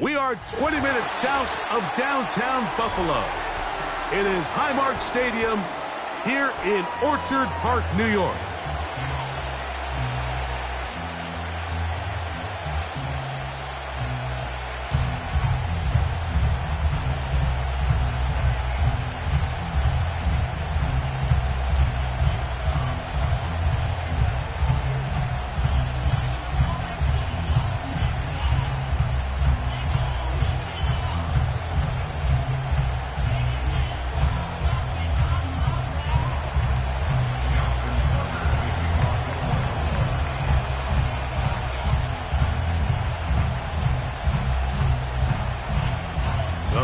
We are 20 minutes south of downtown Buffalo. It is Highmark Stadium here in Orchard Park, New York.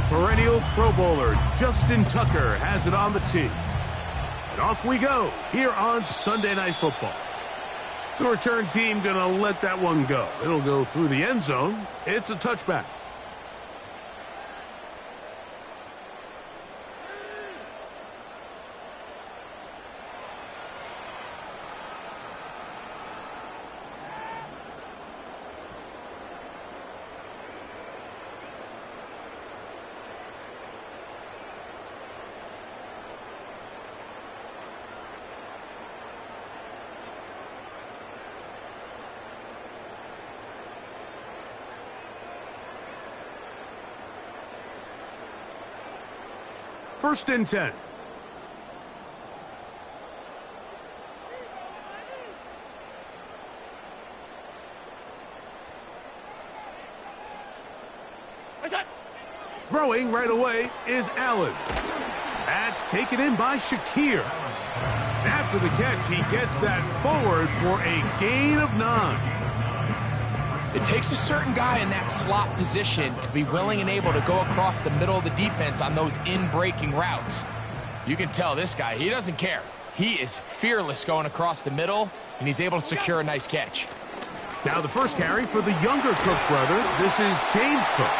Perennial Pro Bowler Justin Tucker has it on the tee. And off we go here on Sunday Night Football. The return team going to let that one go. It'll go through the end zone. It's a touchback. First and 10. Throwing right away is Allen. That's taken in by Shakir. After the catch, he gets that forward for a gain of 9. It takes a certain guy in that slot position to be willing and able to go across the middle of the defense on those in-breaking routes. You can tell this guy, he doesn't care. He is fearless going across the middle, and he's able to secure a nice catch. Now the first carry for the younger Cook brother. This is James Cook.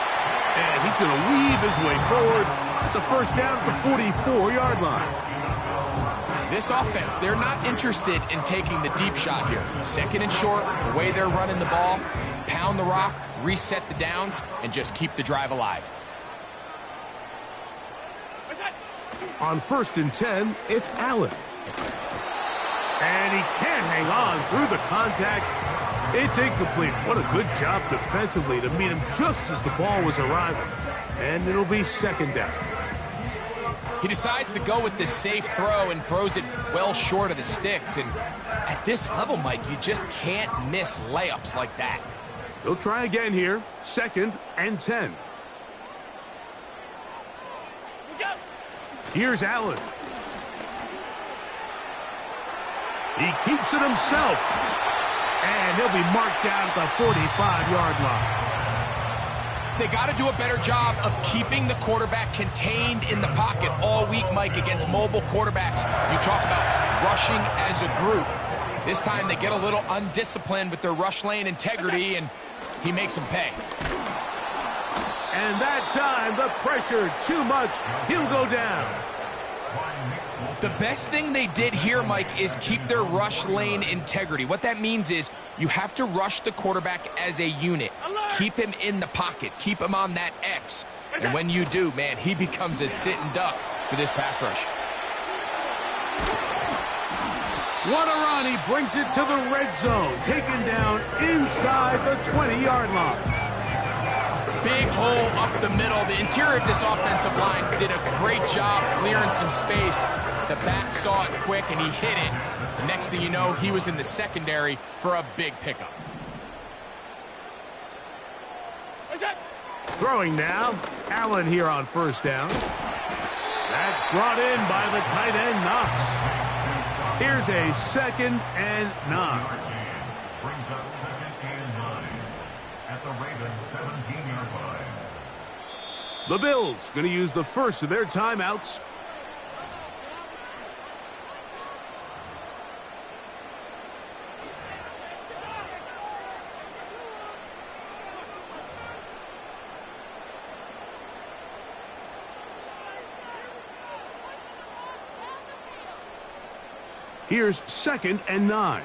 And he's going to weave his way forward. It's a first down at the 44-yard line. This offense, they're not interested in taking the deep shot here. Second and short, the way they're running the ball, pound the rock, reset the downs, and just keep the drive alive. On first and 10, it's Allen. And he can't hang on through the contact. It's incomplete. What a good job defensively to meet him just as the ball was arriving. And it'll be second down. He decides to go with this safe throw and throws it well short of the sticks. And at this level, Mike, you just can't miss layups like that. He'll try again here. Second and 10. Here's Allen. He keeps it himself. And he'll be marked down at the 45-yard line. They got to do a better job of keeping the quarterback contained in the pocket all week, Mike, against mobile quarterbacks. You talk about rushing as a group. This time they get a little undisciplined with their rush lane integrity, and he makes them pay. And that time, the pressure too much. He'll go down. The best thing they did here, Mike, is keep their rush lane integrity. What that means is you have to rush the quarterback as a unit. Keep him in the pocket. Keep him on that X. And when you do, man, he becomes a sitting duck for this pass rush. What a run. He brings it to the red zone. Taken down inside the 20-yard line. Big hole up the middle. The interior of this offensive line did a great job clearing some space. The back saw it quick, and he hit it. The next thing you know, he was in the secondary for a big pickup. Throwing now, Allen here on first down. That's brought in by the tight end, Knox. Here's a second and 9. Brings us second and 9 at the Ravens 17-yard line. The Bills going to use the first of their timeouts. Here's second and 9.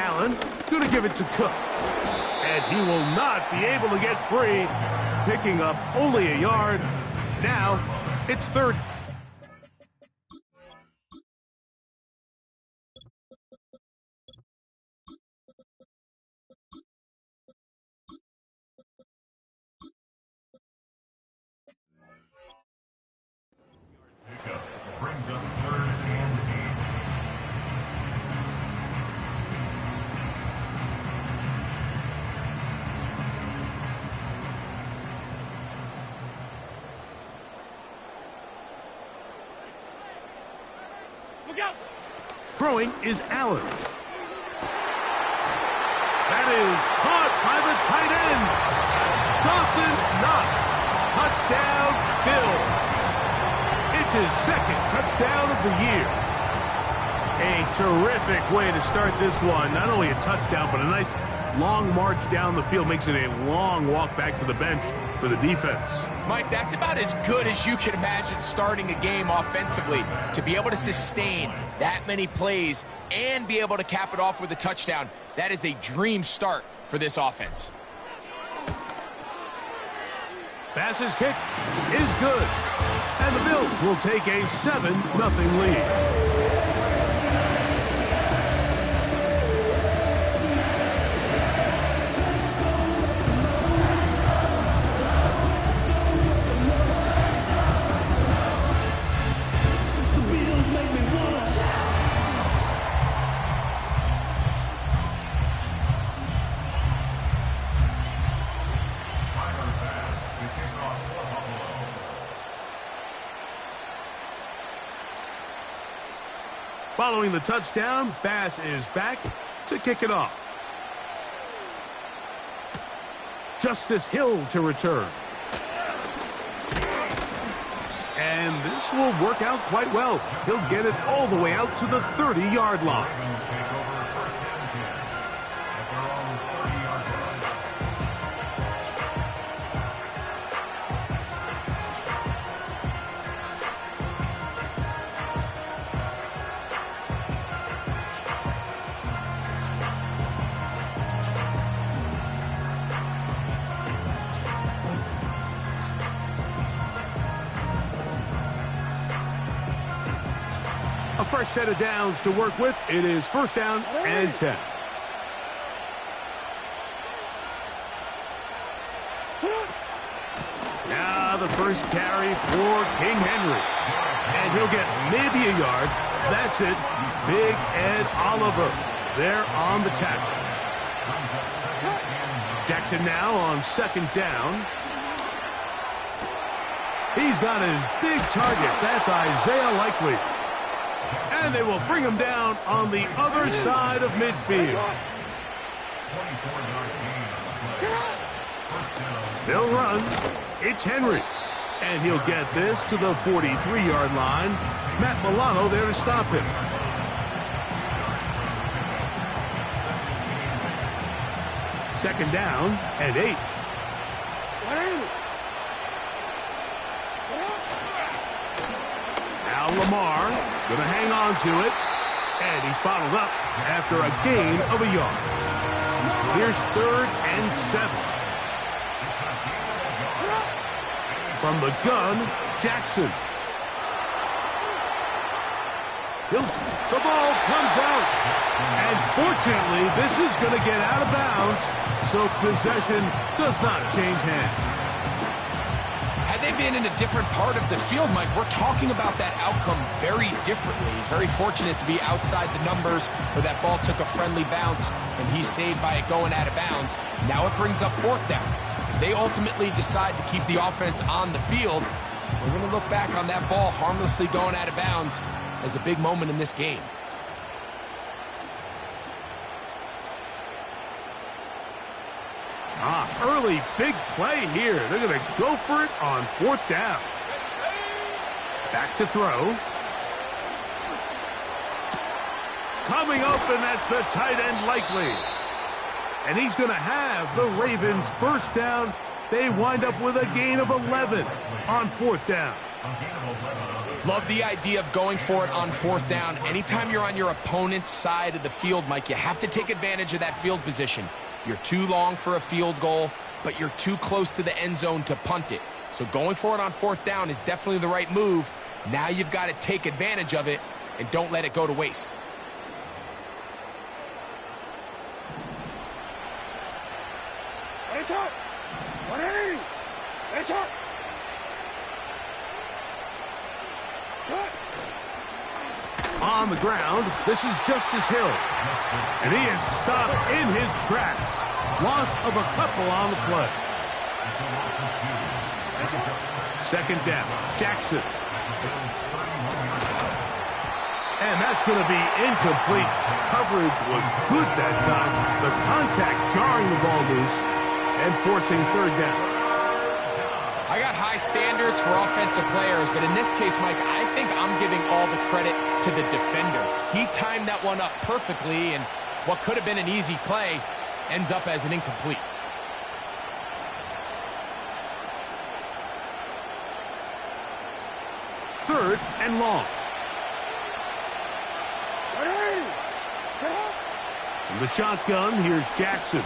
Allen gonna give it to Cook. And he will not be able to get free, picking up only a yard. Now, it's third. Pickup brings up 3rd and 8. Throwing is Allen. That is caught by the tight end. Dawson Knox. Touchdown, Bills. It's his second touchdown of the year. A terrific way to start this one. Not only a touchdown, but a nice long march down the field. Makes it a long walk back to the bench for the defense. Mike, that's about as good as you can imagine starting a game offensively. To be able to sustain that many plays and be able to cap it off with a touchdown, that is a dream start for this offense. Bass's kick is good. And the Bills will take a 7-0 lead. Following the touchdown, Bass is back to kick it off. Justice Hill to return. And this will work out quite well. He'll get it all the way out to the 30-yard line. Ravens take over 1st and 10 at their own 30-yard line. A fresh set of downs to work with. It is 1st down and 10. Now the first carry for King Henry. And he'll get maybe a yard. That's it. Big Ed Oliver there on the tackle. Jackson now on 2nd down. He's got his big target. That's Isaiah Likely. And they will bring him down on the other side of midfield. 24-yard gain on the play. 1st down. They'll run. It's Henry. And he'll get this to the 43-yard line. Matt Milano there to stop him. 2nd down and 8. Now Lamar going to hang on to it. And he's bottled up after a gain of a yard. Here's 3rd and 7. From the gun, Jackson. The ball comes out. And fortunately, this is going to get out of bounds, so possession does not change hands. Had they been in a different part of the field, Mike, we're talking about that outcome very differently. He's very fortunate to be outside the numbers where that ball took a friendly bounce, and he's saved by it going out of bounds. Now it brings up 4th down. If they ultimately decide to keep the offense on the field, we're going to look back on that ball harmlessly going out of bounds as a big moment in this game. Early big play here. They're going to go for it on 4th down. Back to throw. Coming up, and that's the tight end Likely. And he's going to have the Ravens 1st down. They wind up with a gain of 11 on 4th down. Love the idea of going for it on fourth down. Anytime you're on your opponent's side of the field, Mike, you have to take advantage of that field position. You're too long for a field goal, but you're too close to the end zone to punt it. So going for it on fourth down is definitely the right move. Now you've got to take advantage of it and don't let it go to waste. On the ground, this is Justice Hill. And he is stopped in his tracks. Loss of a couple on the play. Second down, Jackson. And that's going to be incomplete. Coverage was good that time. The contact jarring the ball loose and forcing third down. I got high standards for offensive players, but in this case, Mike, I think I'm giving all the credit to the defender. He timed that one up perfectly, and what could have been an easy play ends up as an incomplete. Third and long. From the shotgun, here's Jackson.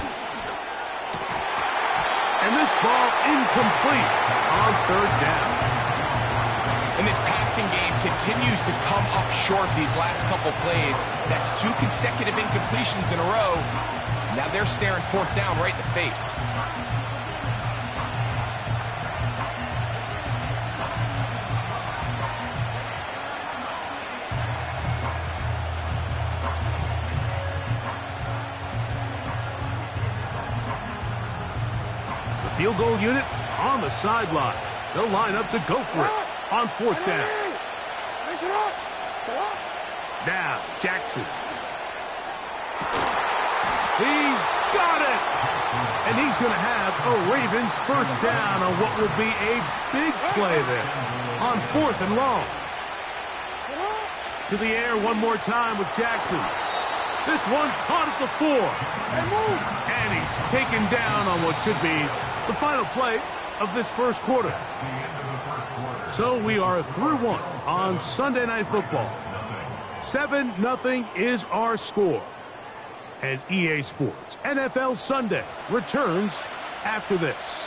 And this ball incomplete on third down. And this passing game continues to come up short these last couple plays. That's 2 consecutive incompletions in a row. Now they're staring fourth down right in the face. Field goal unit on the sideline. They'll line up to go for it on fourth down. Now, Jackson. He's got it! And he's going to have a Ravens first down on what will be a big play there on fourth and long. To the air one more time with Jackson. This one caught at the 4. And he's taken down on what should be the final play of this first quarter. So we are through one on Sunday Night Football. 7-0 is our score. And EA Sports NFL Sunday returns after this.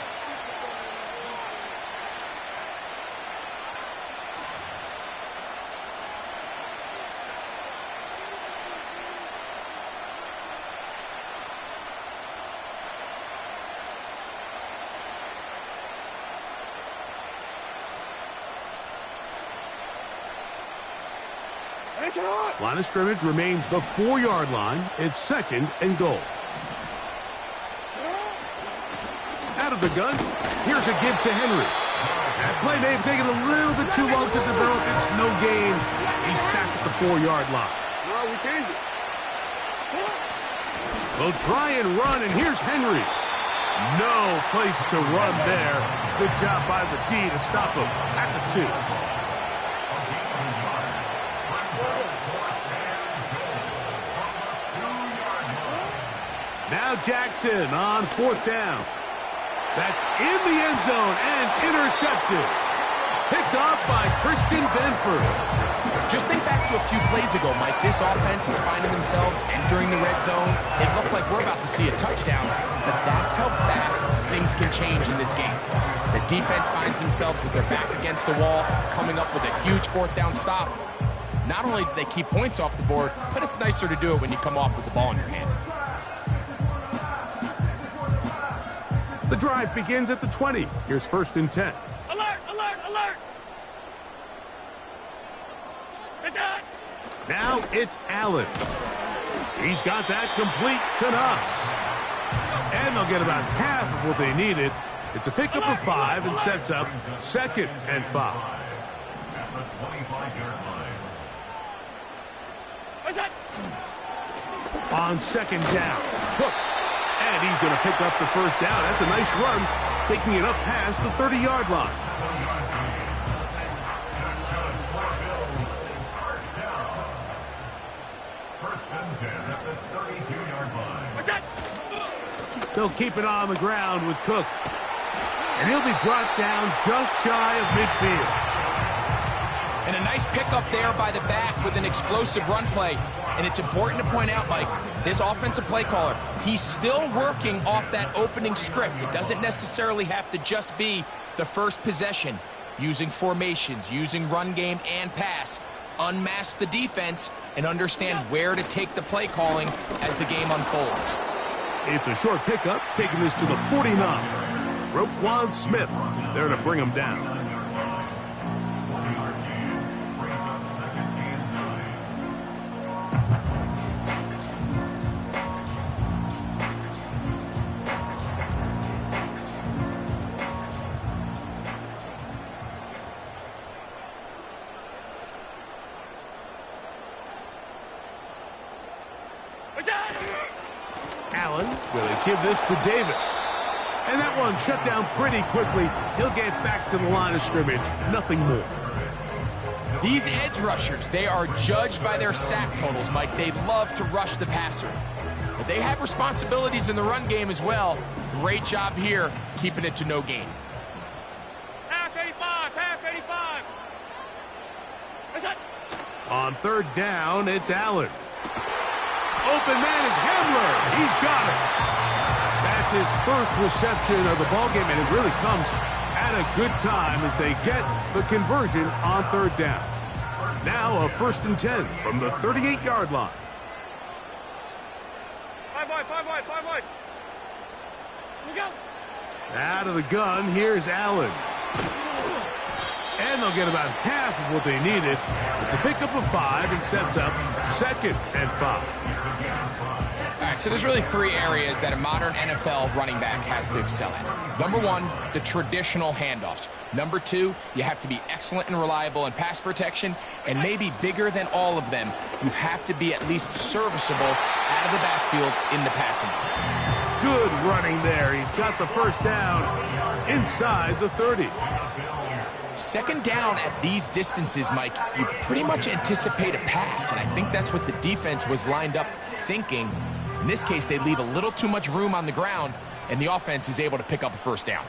Line of scrimmage remains the 4-yard line. It's second and goal. Out of the gun, here's a give to Henry. That play may have taken a little bit too long to develop. It's no gain. He's back at the 4-yard line. No, we changed it. They'll try and run, and here's Henry. No place to run there. Good job by the D to stop him at the 2. Now Jackson on fourth down. That's in the end zone and intercepted. Picked off by Christian Benford. Just think back to a few plays ago, Mike. This offense is finding themselves entering the red zone. It looked like we're about to see a touchdown, but that's how fast things can change in this game. The defense finds themselves with their back against the wall, coming up with a huge fourth down stop. Not only do they keep points off the board, but it's nicer to do it when you come off with the ball in your hand. The drive begins at the 20. Here's first and 10. Alert, alert, alert! It's on! Now it's Allen. He's got that complete to Knox. And they'll get about half of what they needed. It's a pickup of 5 and sets up second and 5. At the 25-yard line. What's that? On second down, Cook. And he's going to pick up the first down. That's a nice run, taking it up past the 30-yard line. First and 10 at the 32-yard line. What's that? They'll keep it on the ground with Cook. And he'll be brought down just shy of midfield. And a nice pickup there by the back with an explosive run play. And it's important to point out, Mike, this offensive play caller, he's still working off that opening script. It doesn't necessarily have to just be the first possession. Using formations, using run game and pass. Unmask the defense and understand where to take the play calling as the game unfolds. It's a short pickup, taking this to the 49. Roquan Smith there to bring him down. Allen will give this to Davis. And that one shut down pretty quickly. He'll get back to the line of scrimmage. Nothing more. These edge rushers, they are judged by their sack totals, Mike. They love to rush the passer. But they have responsibilities in the run game as well. Great job here, keeping it to no gain. Pass 85, pass 85. That's it. On third down, it's Allen. Open man is Hamler. He's got it. That's his first reception of the ballgame, and it really comes at a good time as they get the conversion on third down. Now a 1st and 10 from the 38-yard line. 5 wide, 5 wide, 5 wide. Here we go. Out of the gun, here's Allen. And they'll get about half of what they needed. It's a pickup of 5 and sets up 2nd and 5. All right, so there's really 3 areas that a modern NFL running back has to excel at. Number 1, the traditional handoffs. Number 2, you have to be excellent and reliable in pass protection. And maybe bigger than all of them, you have to be at least serviceable out of the backfield in the passing game. Good running there. He's got the first down inside the 30. Second down at these distances, Mike, you pretty much anticipate a pass, and I think that's what the defense was lined up thinking. In this case, they leave a little too much room on the ground, and the offense is able to pick up a first down.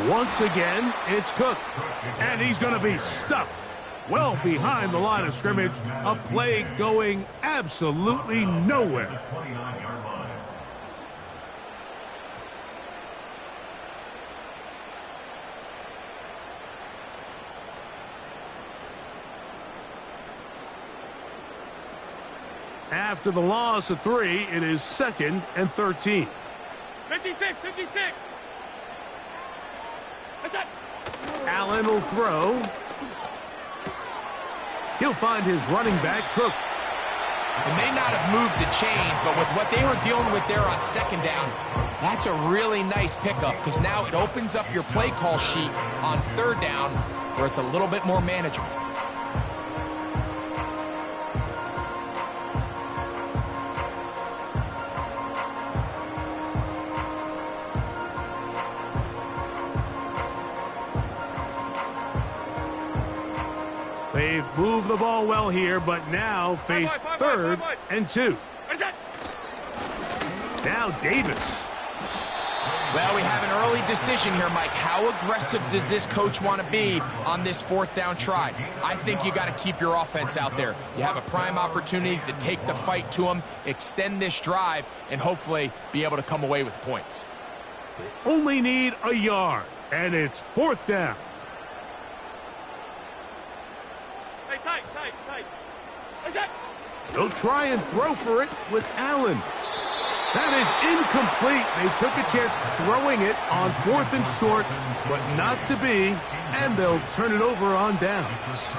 Once again, it's Cook, and he's going to be stuffed well behind the line of scrimmage. A play going absolutely nowhere. After the loss of 3, it is 2nd and 13. 56, 56. That's it. Allen will throw. He'll find his running back, Cook. They may not have moved the chains, but with what they were dealing with there on 2nd down, that's a really nice pickup because now it opens up your play call sheet on 3rd down where it's a little bit more manageable. They've moved the ball well here, but now face 3rd and 2. Now Davis. Well, we have an early decision here, Mike. How aggressive does this coach want to be on this 4th down try? I think you got to keep your offense out there. You have a prime opportunity to take the fight to them, extend this drive, and hopefully be able to come away with points. They only need a yard, and it's 4th down. Hey, tight, tight, tight. That's it. They'll try and throw for it with Allen. That is incomplete. They took a chance throwing it on 4th and short, but not to be, and they'll turn it over on downs.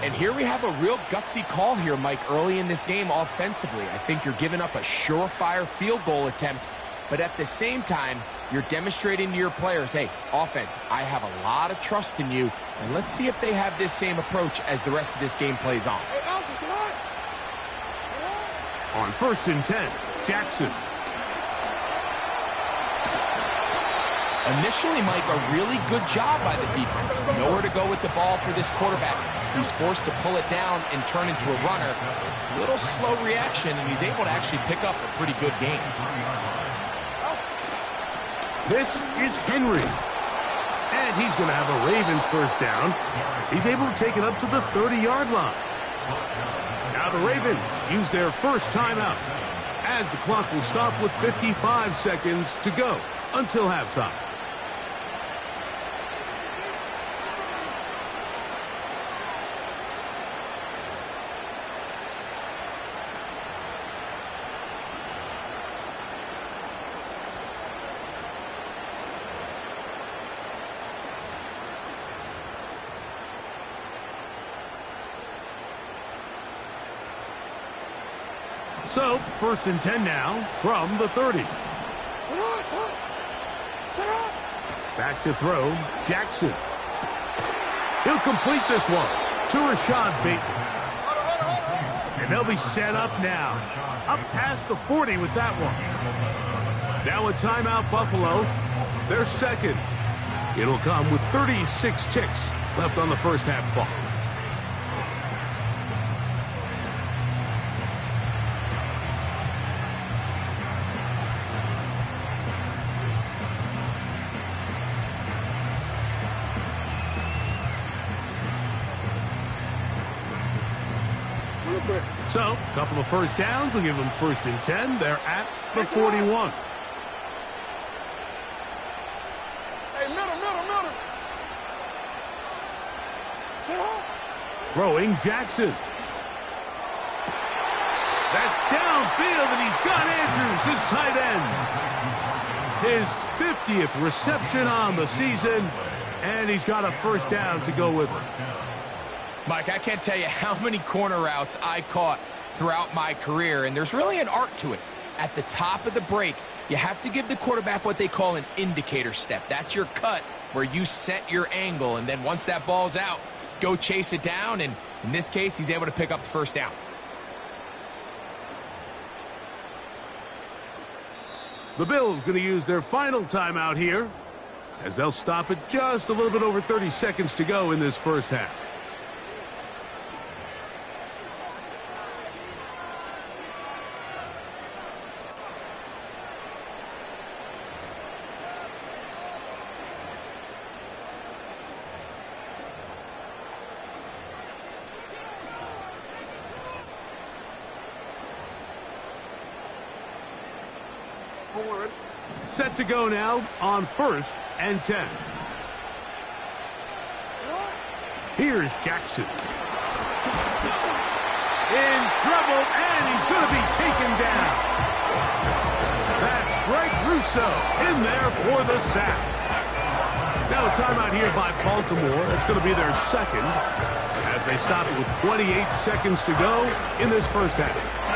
And here we have a real gutsy call here, Mike, early in this game offensively. I think you're giving up a surefire field goal attempt, but at the same time, you're demonstrating to your players, hey, offense, I have a lot of trust in you, and let's see if they have this same approach as the rest of this game plays on. On 1st and 10, Jackson. Initially, Mike, a really good job by the defense. Nowhere to go with the ball for this quarterback. He's forced to pull it down and turn into a runner. Little slow reaction, and he's able to actually pick up a pretty good game. This is Henry. And he's going to have a Ravens first down. He's able to take it up to the 30-yard line. Now the Ravens use their first timeout, as the clock will stop with 55 seconds to go until halftime. So, first and 10 now from the 30. Back to throw, Jackson. He'll complete this one to Rashad Bateman. And they'll be set up now. Up past the 40 with that one. Now a timeout, Buffalo. Their second. It'll come with 36 ticks left on the first half clock. So, a couple of first downs will give them first and 10. They're at the 41. Hey, middle. Throwing Jackson. That's downfield, and he's got Andrews, his tight end. His 50th reception on the season, and he's got a first down to go with it. Mike, I can't tell you how many corner routes I caught throughout my career, and there's really an art to it. At the top of the break, you have to give the quarterback what they call an indicator step. That's your cut where you set your angle, and then once that ball's out, go chase it down, and in this case, he's able to pick up the first down. The Bills going to use their final timeout here, as they'll stop at just a little bit over 30 seconds to go in this first half. Set to go now on first and 10. Here's Jackson. In trouble, and he's going to be taken down. That's Greg Russo in there for the sack. Now a timeout here by Baltimore. That's going to be their second, as they stop it with 28 seconds to go in this first half.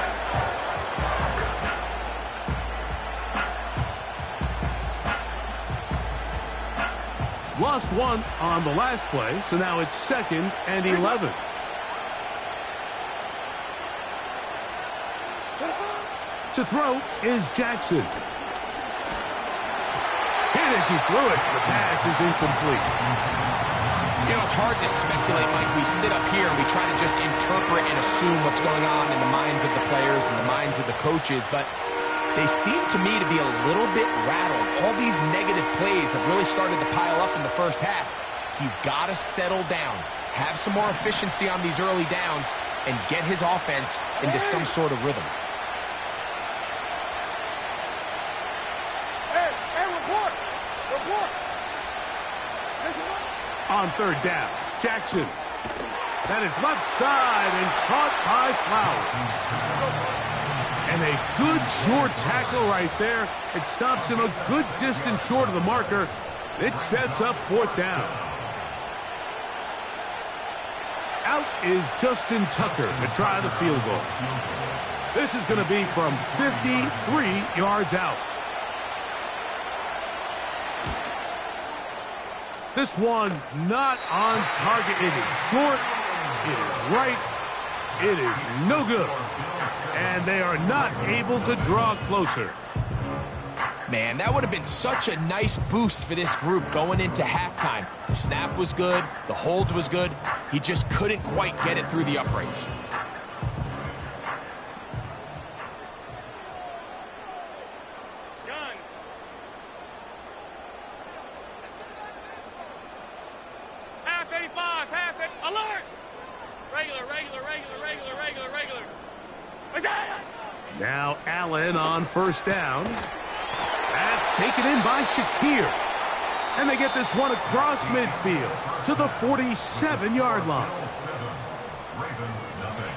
Lost one on the last play, so now it's second and 11. To throw is Jackson. Hit as he threw it. The pass is incomplete. You know, it's hard to speculate, Mike. We sit up here and we try to just interpret and assume what's going on in the minds of the players and the minds of the coaches, but they seem to me to be a little bit rattled. All these negative plays have really started to pile up in the first half. He's got to settle down, have some more efficiency on these early downs, and get his offense into some sort of rhythm. Hey, report. On third down, Jackson. That is left side and caught by Flowers. And a good short tackle right there. It stops him a good distance short of the marker. It sets up fourth down. Out is Justin Tucker to try the field goal. This is going to be from 53 yards out. This one not on target. It is short. It is right. It is no good. And they are not able to draw closer. Man, that would have been such a nice boost for this group going into halftime. The snap was good. The hold was good. He just couldn't quite get it through the uprights. Now Allen on first down. That's taken in by Shakir. And they get this one across midfield to the 47-yard line. Ravens nothing.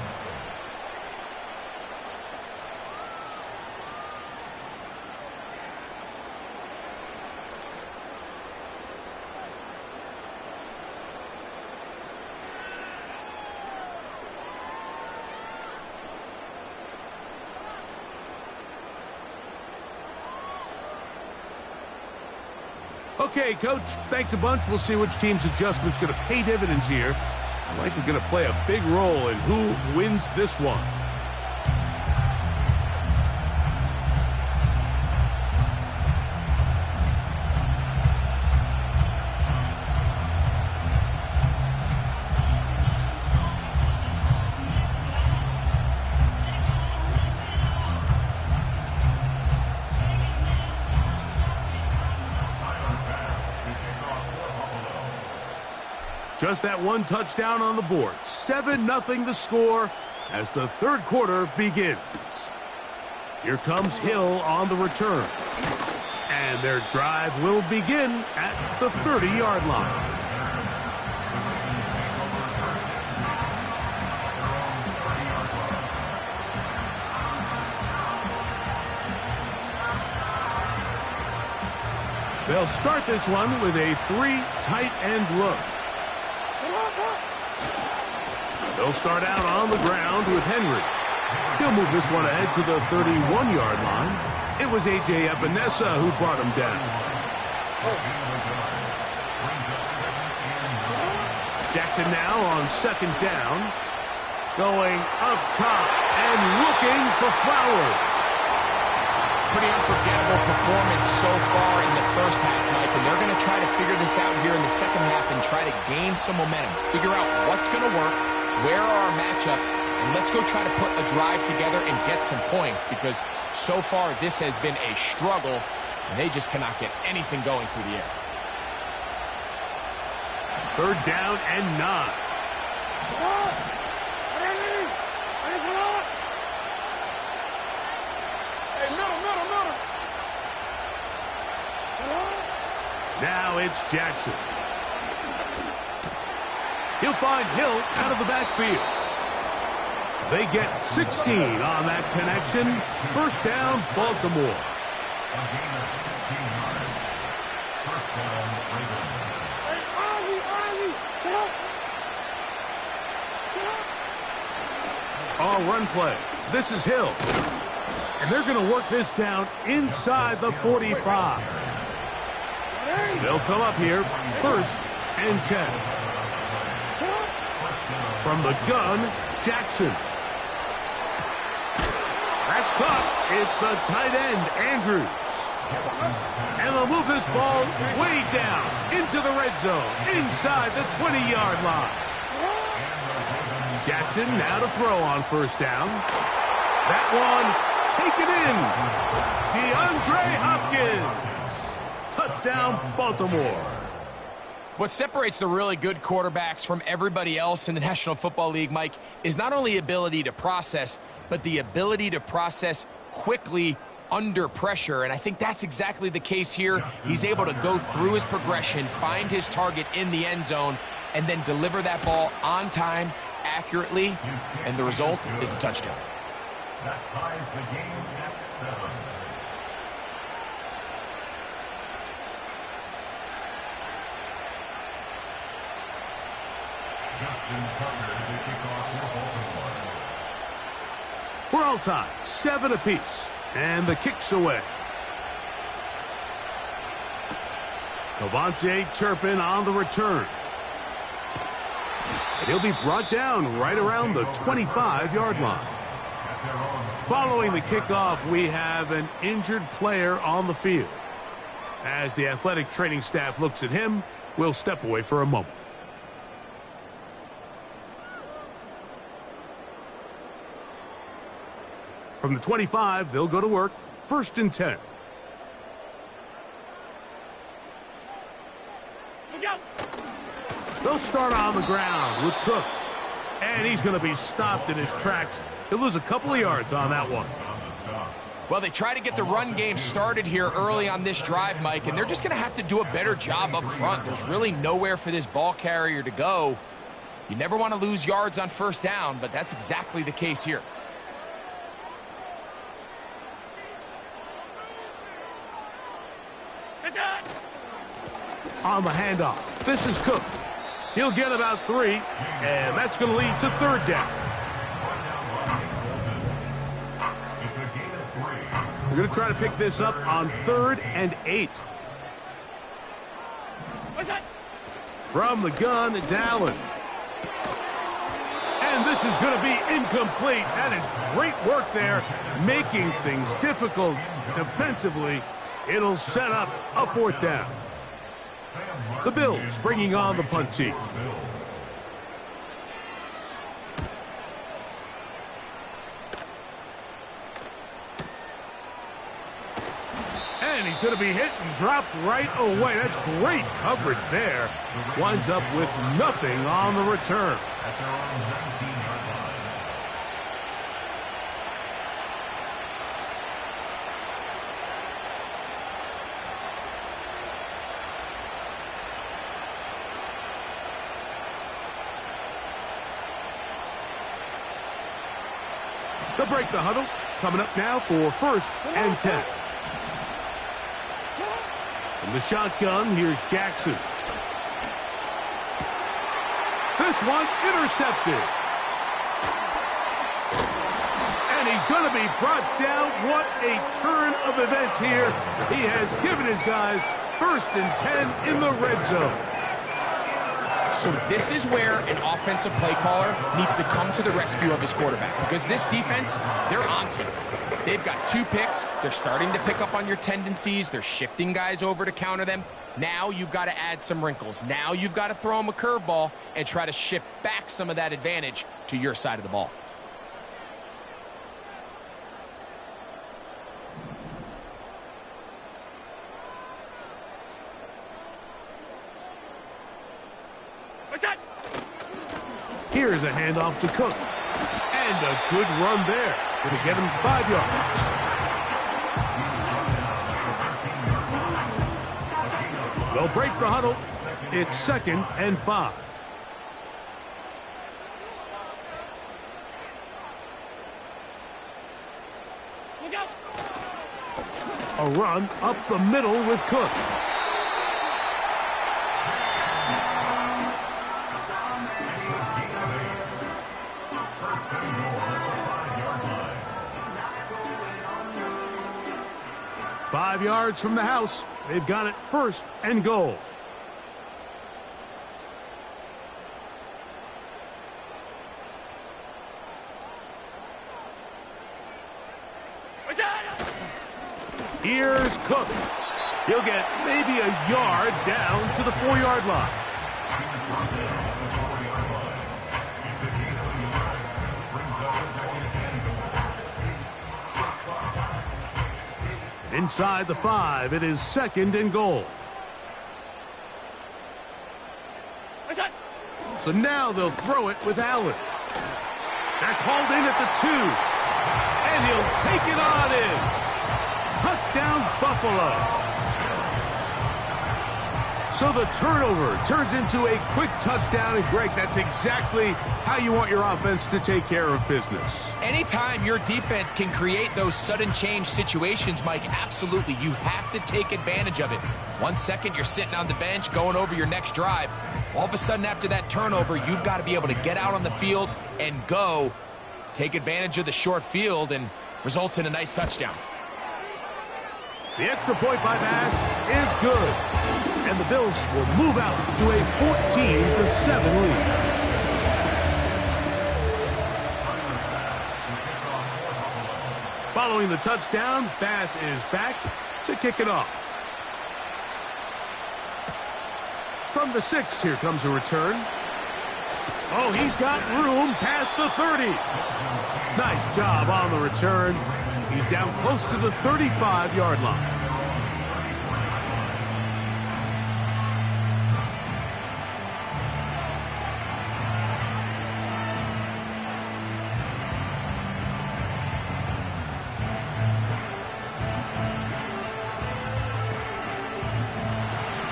Okay, Coach, thanks a bunch. We'll see which team's adjustment's going to pay dividends here. I like we're going to play a big role in who wins this one. Just that one touchdown on the board. 7-0 the score as the third quarter begins. Here comes Hill on the return. And their drive will begin at the 30-yard line. They'll start this one with a 3 tight end look. They'll start out on the ground with Henry. He'll move this one ahead to the 31-yard line. It was A.J. Epinesa who brought him down. Jackson now on second down. Going up top and looking for Flowers. Pretty unforgettable performance so far in the first half, Mike, and they're going to try to figure this out here in the second half and try to gain some momentum. Figure out what's going to work, where are our matchups, and let's go try to put a drive together and get some points, because so far this has been a struggle, and they just cannot get anything going through the air. Third down and 9. Now it's Jackson. He'll find Hill out of the backfield. They get 16 on that connection. First down, Baltimore. A gain of 16 yards. First down, Ravens. Hey, Ozzy, shut up. Shut up. Oh, run play. This is Hill. And they're going to work this down inside the 45. They'll come up here, first and 10. From the gun, Jackson. That's caught. It's the tight end, Andrews. And they'll move this ball way down into the red zone, inside the 20-yard line. Jackson now to throw on first down. That one taken in. DeAndre Hopkins. Touchdown, Baltimore. What separates the really good quarterbacks from everybody else in the National Football League, Mike, is not only ability to process, but the ability to process quickly under pressure. And I think that's exactly the case here. He's able to go through his progression, find his target in the end zone, and then deliver that ball on time, accurately, and the result is a touchdown. That ties the game at 7. Justin Tucker to kick off for Baltimore. We're all tied, 7 apiece, and the kick's away. Cavante Turpin on the return. And he'll be brought down right around the 25-yard line. Following the kickoff, we have an injured player on the field. As the athletic training staff looks at him, we'll step away for a moment. From the 25, they'll go to work. First and 10. They'll start on the ground with Cook. And he's going to be stopped in his tracks. He'll lose a couple of yards on that one. Well, they try to get the run game started here early on this drive, Mike, and they're just going to have to do a better job up front. There's really nowhere for this ball carrier to go. You never want to lose yards on first down, but that's exactly the case here. On the handoff, this is Cook. He'll get about 3, and that's going to lead to third down. We're going to try to pick this up on 3rd and 8. From the gun, it's Allen. And this is going to be incomplete. That is great work there, making things difficult defensively. It'll set up a 4th down. The Bills bringing on the punt team. And he's going to be hit and dropped right away. That's great coverage there. Winds up with nothing on the return. They'll break the huddle. Coming up now for 1st and 10. From the shotgun, here's Jackson. This one intercepted. And he's going to be brought down. What a turn of events here. He has given his guys 1st and 10 in the red zone. So this is where an offensive play caller needs to come to the rescue of his quarterback, because this defense, they're onto it. They've got 2 picks. They're starting to pick up on your tendencies. They're shifting guys over to counter them. Now you've got to add some wrinkles. Now you've got to throw them a curveball and try to shift back some of that advantage to your side of the ball. Here's a handoff to Cook. And a good run there. Going to get him 5 yards. They'll break the huddle. It's 2nd and 5. A run up the middle with Cook. Five yards from the house. They've got it 1st and goal. Here's Cook. He'll get maybe a yard down to the 4-yard line. Inside the 5, it is 2nd and goal. So now they'll throw it with Allen. That's hauled in at the 2. And he'll take it on in. Touchdown, Buffalo. So the turnover turns into a quick touchdown. And Greg, that's exactly how you want your offense to take care of business. Anytime your defense can create those sudden change situations, Mike, absolutely, you have to take advantage of it. 1 second, you're sitting on the bench going over your next drive. All of a sudden, after that turnover, you've got to be able to get out on the field and go. Take advantage of the short field and results in a nice touchdown. The extra point by Bass is good. And the Bills will move out to a 14-7 lead. Following the touchdown, Bass is back to kick it off. From the 6, here comes a return. Oh, he's got room past the 30. Nice job on the return. He's down close to the 35-yard line.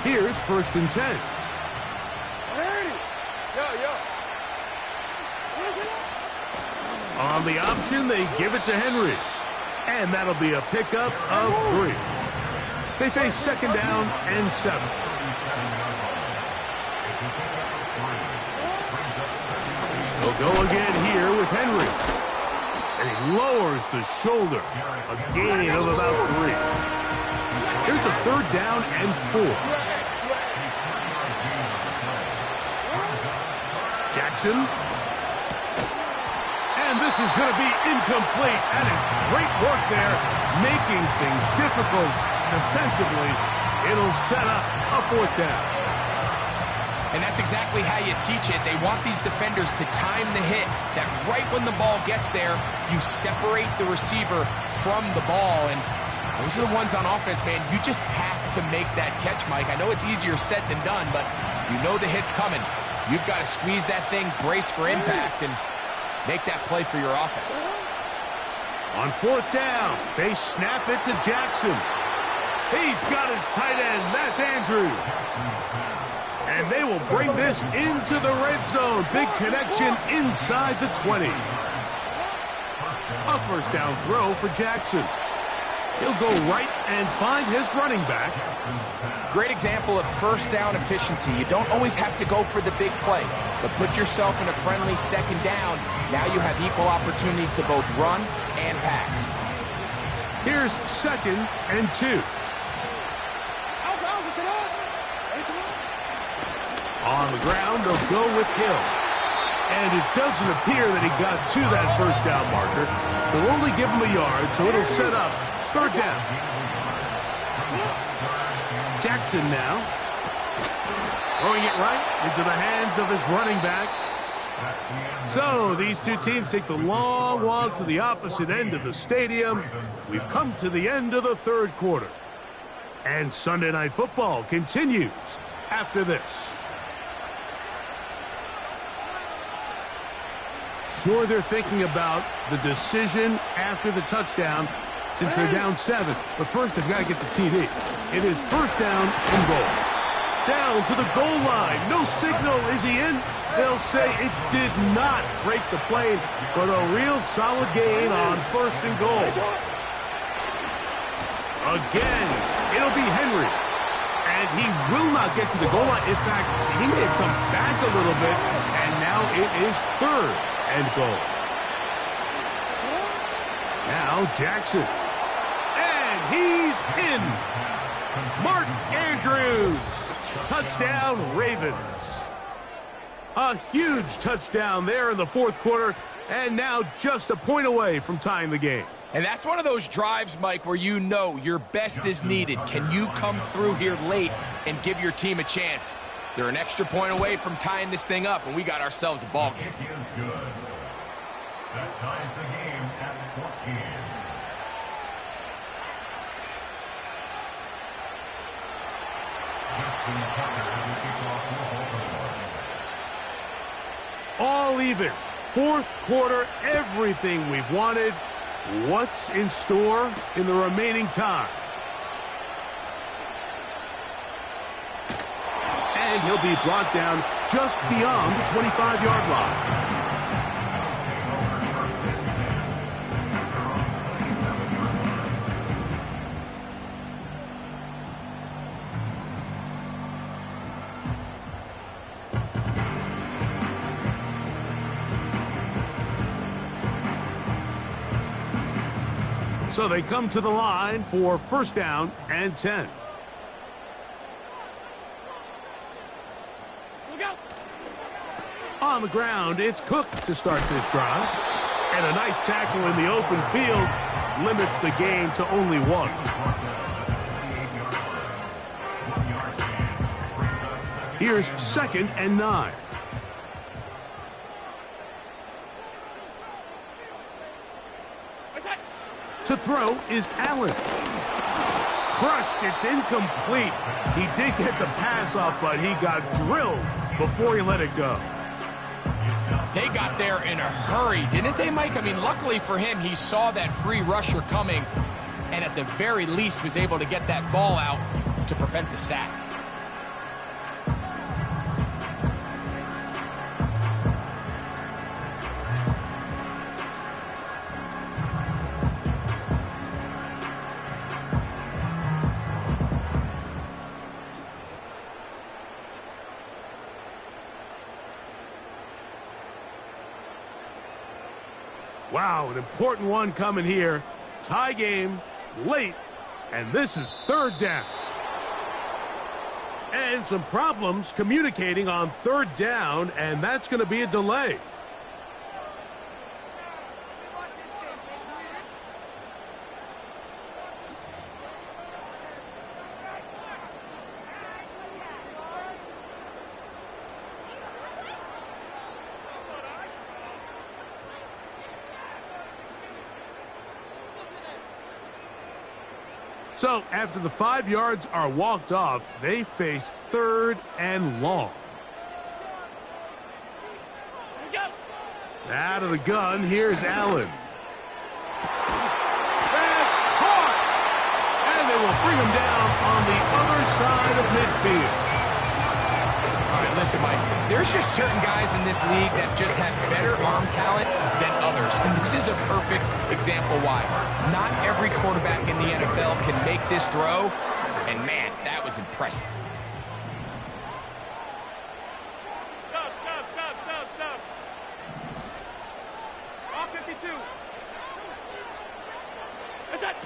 Here's 1st and 10. Ready. Yo. On the option, they give it to Henry. And that'll be a pickup of 3. They face 2nd down and 7. They'll go again here with Henry. And he lowers the shoulder. A gain of about 3. Here's a 3rd down and 4. Jackson. And this is going to be incomplete. That is great work there, making things difficult defensively. It'll set up a 4th down. And that's exactly how you teach it. They want these defenders to time the hit, that right when the ball gets there, you separate the receiver from the ball. And those are the ones on offense, man. You just have to make that catch, Mike. I know it's easier said than done, but you know the hit's coming. You've got to squeeze that thing, brace for impact, and make that play for your offense. On 4th down, they snap it to Jackson. He's got his tight end. That's Andrews. And they will bring this into the red zone. Big connection inside the 20. A 1st down throw for Jackson. He'll go right and find his running back. Great example of 1st down efficiency. You don't always have to go for the big play, but put yourself in a friendly 2nd down. Now you have equal opportunity to both run and pass. Here's 2nd and 2. On the ground, they'll go with Hill. And it doesn't appear that he got to that 1st down marker. They'll only give him a yard, so it'll set up 3rd down. Jackson now. Throwing it right into the hands of his running back. So these two teams take the long walk to the opposite end of the stadium. We've come to the end of the 3rd quarter. And Sunday Night Football continues after this. Sure, they're thinking about the decision after the touchdown since they're down 7. But first, they've got to get the TD. It is 1st down and goal. Down to the goal line. No signal. Is he in? They'll say it did not break the plane, but a real solid gain on 1st and goal. Again, it'll be Henry. And he will not get to the goal line. In fact, he may have come back a little bit, and now it is 3rd and goal. Now Jackson. And he's in. Mark Andrews. Touchdown, Ravens. A huge touchdown there in the 4th quarter, and now just a point away from tying the game. And that's one of those drives, Mike, where you know your best is needed. Can you come through here late and give your team a chance? They're an extra point away from tying this thing up, and we got ourselves a ball game. It is good. That ties the game at 14. Justin Tucker will kick off for Baltimore. All even. 4th quarter, everything we've wanted. What's in store in the remaining time? And he'll be brought down just beyond the 25-yard line. So they come to the line for 1st down and 10. Look out. On the ground, it's Cook to start this drive. And a nice tackle in the open field limits the game to only 1. Here's 2nd and 9. To throw is Allen. Crushed. It's incomplete. He did get the pass off, but he got drilled before he let it go. They got there in a hurry, didn't they, Mike? I mean, luckily for him, he saw that free rusher coming and at the very least was able to get that ball out to prevent the sack. Wow, an important one coming here. Tie game, late, and this is third down. And some problems communicating on third down, and that's going to be a delay. So, after the 5 yards are walked off, they face third and long. Out of the gun, here's Allen. That's caught! And they will bring him down on the other side of midfield. All right, listen, Mike, there's just certain guys in this league that just have better arm talent than others, and this is a perfect example why. Not every quarterback in the NFL can make this throw, and man, that was impressive. Stop. All 52. That's it.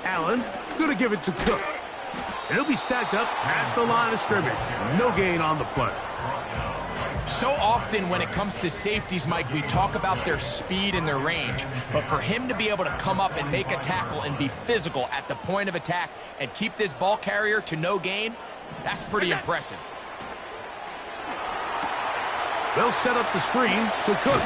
Allen, going to give it to Cook. And he'll be stacked up at the line of scrimmage. No gain on the play. So often when it comes to safeties, Mike, we talk about their speed and their range. But for him to be able to come up and make a tackle and be physical at the point of attack and keep this ball carrier to no gain, that's pretty impressive. They'll set up the screen to Cook.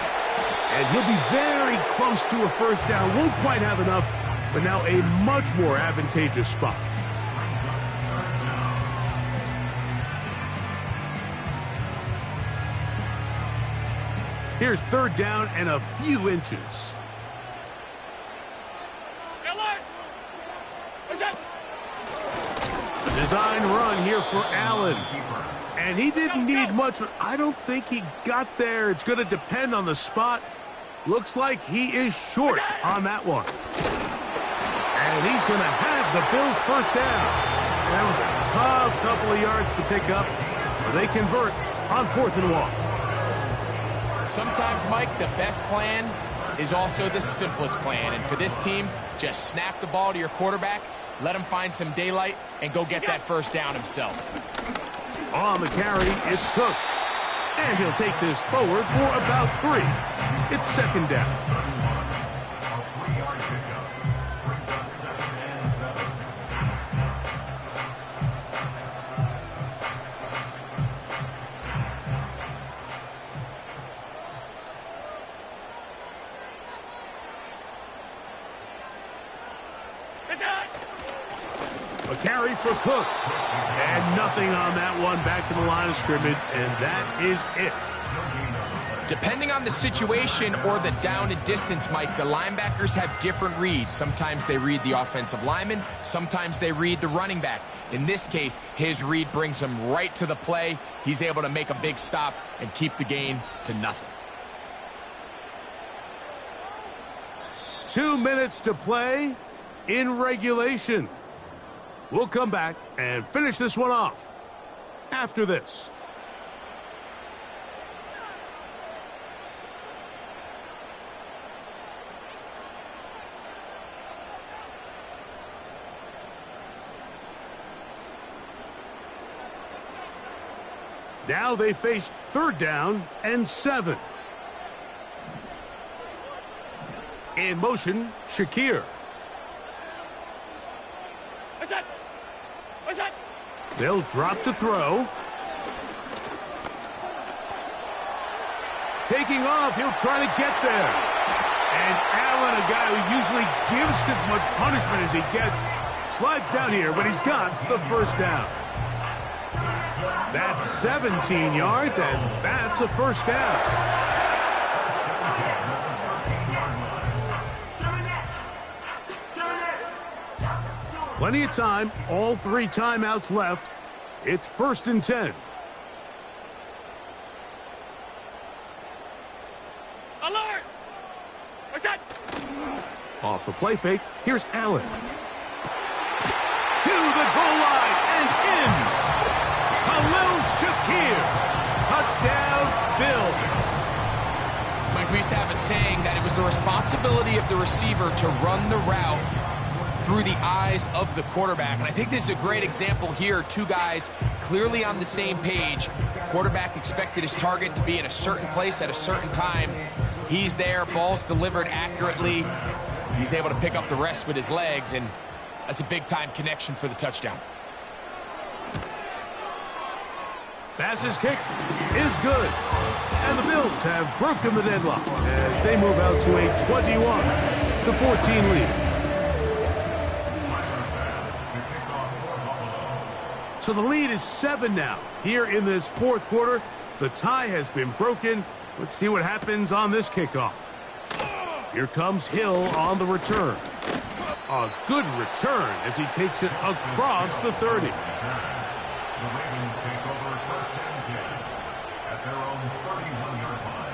And he'll be very close to a first down. Won't quite have enough, but now a much more advantageous spot. Here's third down and a few inches. A design run here for Allen. And he didn't need much, but I don't think he got there. It's going to depend on the spot. Looks like he is short on that one. And he's going to have the Bills' first down. That was a tough couple of yards to pick up, but they convert on 4th and 1. Sometimes, Mike, the best plan is also the simplest plan. And for this team, just snap the ball to your quarterback, let him find some daylight, and go get that first down himself. On the carry, it's Cook. And he'll take this forward for about 3. It's second down. A 3-yard pickup brings up 2nd and 7. A carry for Cook. And nothing on that one. Back to the line of scrimmage, and that is it. Depending on the situation or the down and distance, Mike, the linebackers have different reads. Sometimes they read the offensive lineman. Sometimes they read the running back. In this case, his read brings him right to the play. He's able to make a big stop and keep the gain to nothing. 2 minutes to play in regulation. We'll come back and finish this one off after this. Now they face third down and 7. In motion, Shakir. They'll drop to throw. Taking off, he'll try to get there. And Allen, a guy who usually gives as much punishment as he gets, slides down here, but he's got the first down. That's 17 yards, and that's a first down. Plenty of time, all 3 timeouts left. It's 1st and 10. Alert! What's that? Off the play fake, here's Allen. To the goal line and in. Khalil Shakir. Touchdown, Bills. Mike, Mike, we used to have a saying that it was the responsibility of the receiver to run the route through the eyes of the quarterback. And I think this is a great example here. Two guys clearly on the same page. Quarterback expected his target to be in a certain place at a certain time. He's there, ball's delivered accurately. He's able to pick up the rest with his legs, and that's a big-time connection for the touchdown. Pass's kick is good. And the Bills have broken the deadlock as they move out to a 21-14 lead. So the lead is 7 now. Here in this fourth quarter, the tie has been broken. Let's see what happens on this kickoff. Here comes Hill on the return. A good return as he takes it across the 30. The Ravens take over first and 10 at their own 31-yard line.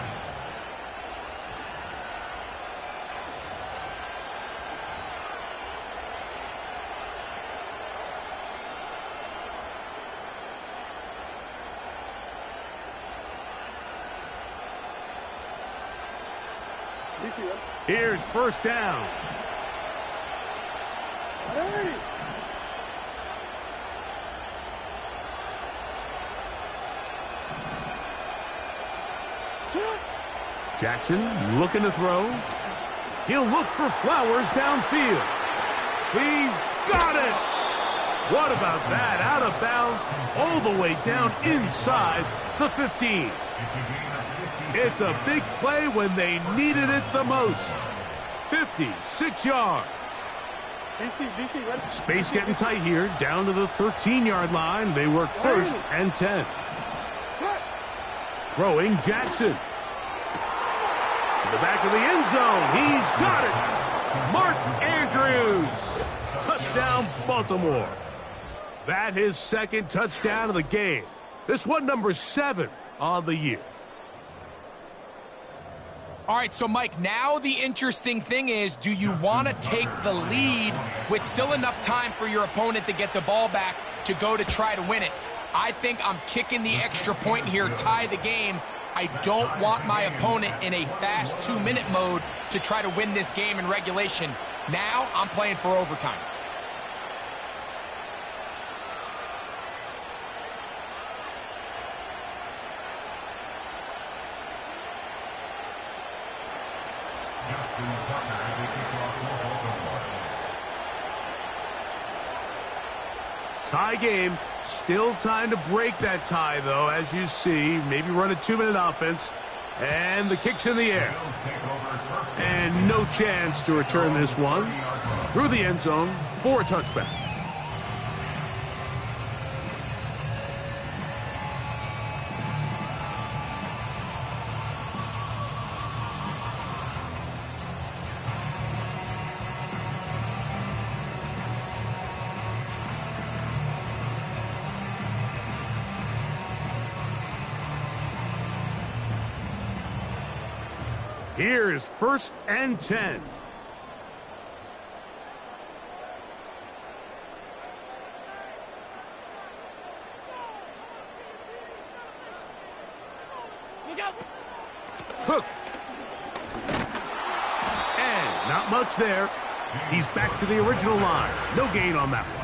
Here's first down. Jackson looking to throw. He'll look for Flowers downfield. He's got it. What about that? Out of bounds all the way down inside the 15. It's a big play when they needed it the most. 56 yards. Space getting tight here, down to the 13-yard line. They work first and 10. Throwing Jackson. To the back of the end zone. He's got it. Mark Andrews. Touchdown, Baltimore. That his second touchdown of the game. This one number 7 on the year. All right, so Mike, now the interesting thing is, do you want to take the lead with still enough time for your opponent to get the ball back to go to try to win it? I think I'm kicking the extra point here, tie the game. I don't want my opponent in a fast 2-minute mode to try to win this game in regulation. Now I'm playing for overtime. Tie game. Still time to break that tie, though, as you see. Maybe run a 2-minute offense. And the kick's in the air. And no chance to return this one. Through the end zone for a touchback. Here's first and 10. Cook. And not much there. He's back to the original line. No gain on that one.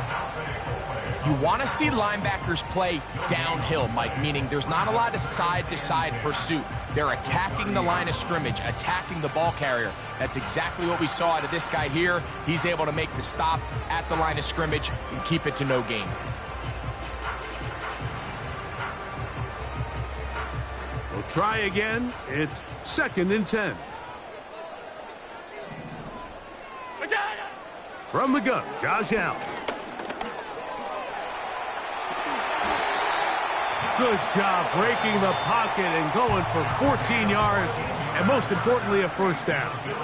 You want to see linebackers play downhill, Mike, meaning there's not a lot of side-to-side pursuit. They're attacking the line of scrimmage, attacking the ball carrier. That's exactly what we saw out of this guy here. He's able to make the stop at the line of scrimmage and keep it to no gain. We'll try again. It's second and 10. From the gun, Josh Allen. Good job breaking the pocket and going for 14 yards, and most importantly, a first down. First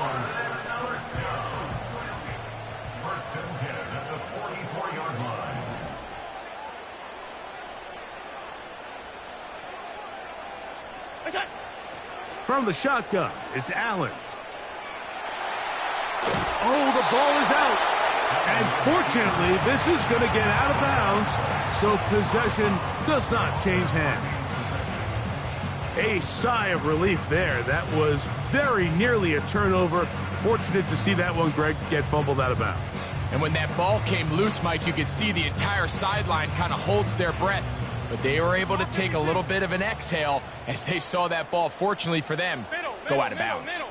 and 10 at the 44-yard line. From the shotgun, it's Allen. Oh, the ball is out. And fortunately, this is going to get out of bounds, so possession does not change hands. A sigh of relief there. That was very nearly a turnover. Fortunate to see that one, Greg, get fumbled out of bounds. And when that ball came loose, Mike, you could see the entire sideline kind of holds their breath. But they were able to take a little bit of an exhale as they saw that ball, fortunately for them, go out of bounds.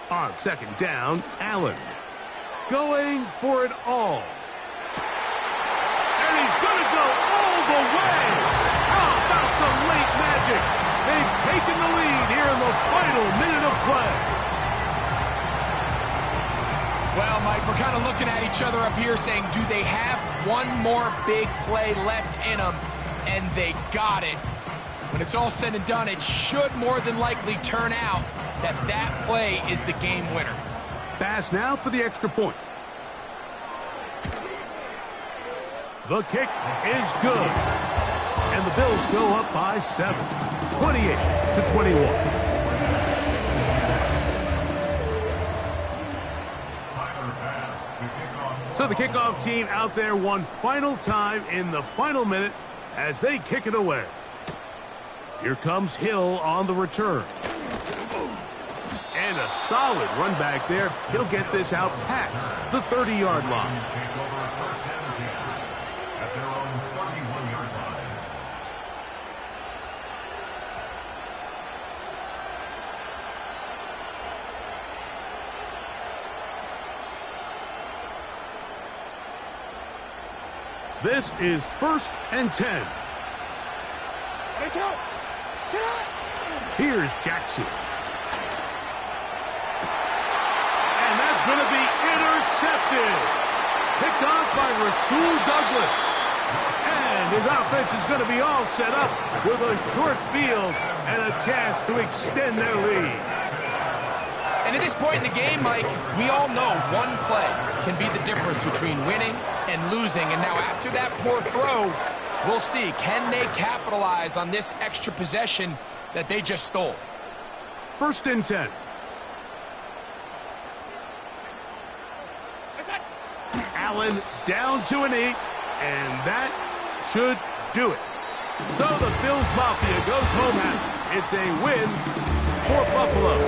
On second down, Allen. Going for it all. And he's going to go all the way. How about some late magic? They've taken the lead here in the final minute of play. Well, Mike, we're kind of looking at each other up here saying, do they have one more big play left in them? And they got it. When it's all said and done, it should more than likely turn out that that play is the game winner. Pass now for the extra point. The kick is good. And the Bills go up by 7, 28-21. So the kickoff team out there one final time in the final minute as they kick it away. Here comes Hill on the return. And a solid run back there. He'll get this out past the 30-yard line. At their own 31-yard line. This is 1st and 10. Here's Jackson. And that's going to be intercepted. Picked off by Rasul Douglas. And his offense is going to be all set up with a short field and a chance to extend their lead. And at this point in the game, Mike, we all know one play can be the difference between winning and losing. And now after that poor throw, we'll see, can they capitalize on this extra possession that they just stole? 1st and 10. Allen down to an 8, and that should do it. So the Bills Mafia goes home happy. It's a win for Buffalo.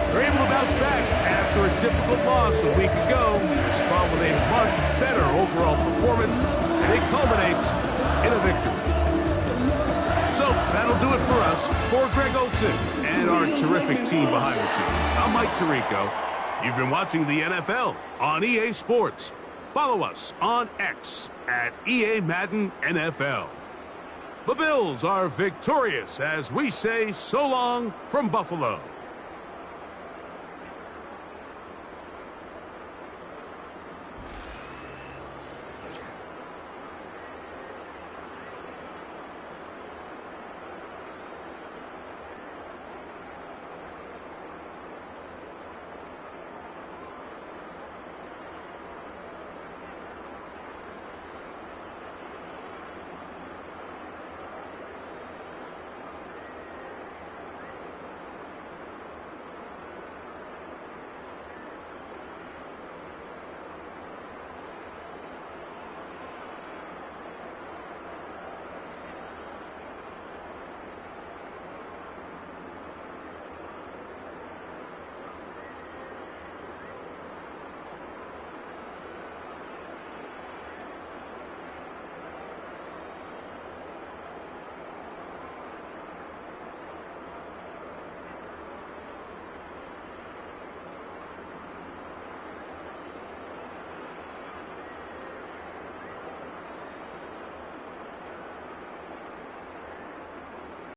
They're able to bounce back after a difficult loss a week ago, respond with a much better overall performance, and it culminates in a victory. So that'll do it for us. For Greg Olson and our terrific team behind the scenes, I'm Mike Tirico. You've been watching the NFL on EA Sports. Follow us on X at EA Madden NFL. The Bills are victorious as we say so long from Buffalo.